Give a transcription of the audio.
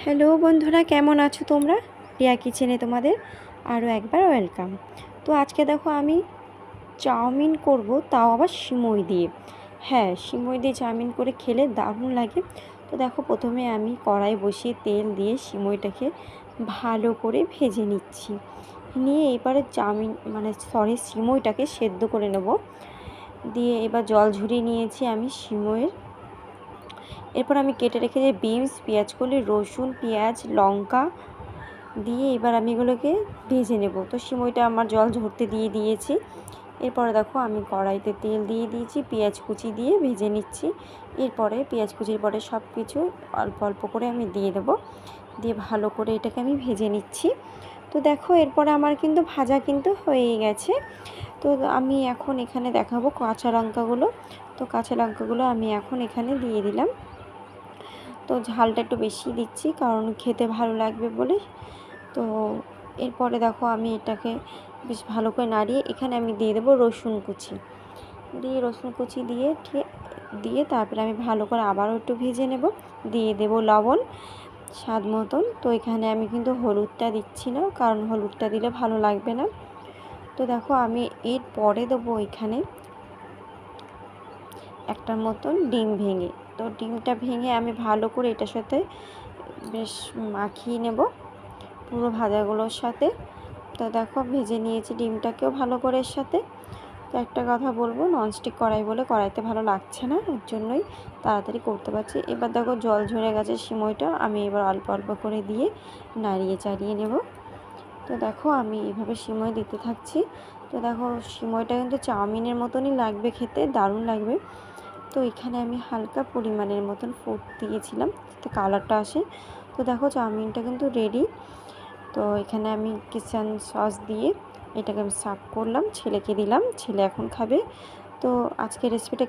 Hello বন্ধুরা, কেমন আছো তোমরা? প্রিয়া কিচেনে তোমাদের আরও একবার ওয়েলকাম। তো আজকে দেখো আমি চাউমিন করব, তাও আবার সিমই দিয়ে। হ্যাঁ, সিমই দিয়ে চাউমিন করে খেলে দারুণ লাগে। তো দেখো, প্রথমে আমি কড়াই বসিয়ে তেল দিয়ে সিমইটাকে ভালো করে ভেজে নিচ্ছি। নিয়ে এবারে সিমইটাকে সেদ্ধ করে নেব। দিয়ে এবার জল ঝরিয়ে নিয়েছি আমি সিমইয়ের। এরপর আমি কেটে রেখে যে বিনস, পেঁয়াজকলি, রসুন, পেঁয়াজ, লঙ্কা দিয়ে এবার আমি এগুলোকে ভেজে নেব। তো সিমইটা আমার জল ঝরতে দিয়ে দিয়েছি। এরপরে দেখো আমি কড়াইতে তেল দিয়ে দিয়েছি, পেঁয়াজ কুচি দিয়ে ভেজে নিচ্ছি। এরপরে পেঁয়াজ কুচির পরে সব কিছু অল্প অল্প করে আমি দিয়ে দেবো। দিয়ে ভালো করে এটাকে আমি ভেজে নিচ্ছি। তো দেখো, এরপরে আমার কিন্তু ভাজা হয়ে গেছে। তো আমি এখন এখানে দেখাবো কাঁচা লঙ্কাগুলো। তো কাঁচা লঙ্কাগুলো আমি এখন এখানে দিয়ে দিলাম। তো ঝালটা একটু বেশি দিচ্ছি, কারণ খেতে ভালো লাগবে বলে। তো এরপরে দেখো আমি এটাকে বেশ ভালো করে নাড়িয়ে এখানে আমি দিয়ে দেবো রসুন কুচি। রসুন কুচি দিয়ে তারপরে আমি ভালো করে আবারও একটু ভেজে নেব। দিয়ে দেব লবণ স্বাদ মতন। তো এখানে আমি কিন্তু হলুদটা দিচ্ছি না, কারণ হলুদটা দিলে ভালো লাগবে না। তো দেখো, আমি এর পরে দেবো এখানে একটা মতন ডিম ভেঙে। তো ডিমটা ভেঙে আমি ভালো করে এটার সাথে বেশ মাখিয়ে নেব পুরো ভাজাগুলোর সাথে। তো দেখো, ভেজে নিয়েছি ডিমটাকেও ভালো করে এর সাথে। তো একটা কথা বলবো, ননস্টিক কড়াই বলে কড়াইতে ভালো লাগছে না, এর জন্যই তাড়াতাড়ি করতে পারছি। এবার দেখো জল ঝরে গেছে সিমইটা, আমি এবার অল্প অল্প করে দিয়ে নাড়িয়ে চাড়িয়ে নেব। তো দেখো, আমি এভাবে সিমই দিতে থাকছি। তো দেখো, সিমইটা কিন্তু চাউমিনের মতনই লাগবে খেতে, দারুণ লাগবে। তো এখানে আমি হালকা পরিমাণের মতন ফুড দিয়েছিলাম যাতে কালারটা আসে। তো দেখো, চাউমিনটা কিন্তু রেডি। তো এখানে আমি কিচেন সস দিয়ে এটাকে আমি সার্ভ করলাম, ছেলেকে দিলাম, ছেলে এখন খাবে। তো আজকের রেসিপিটা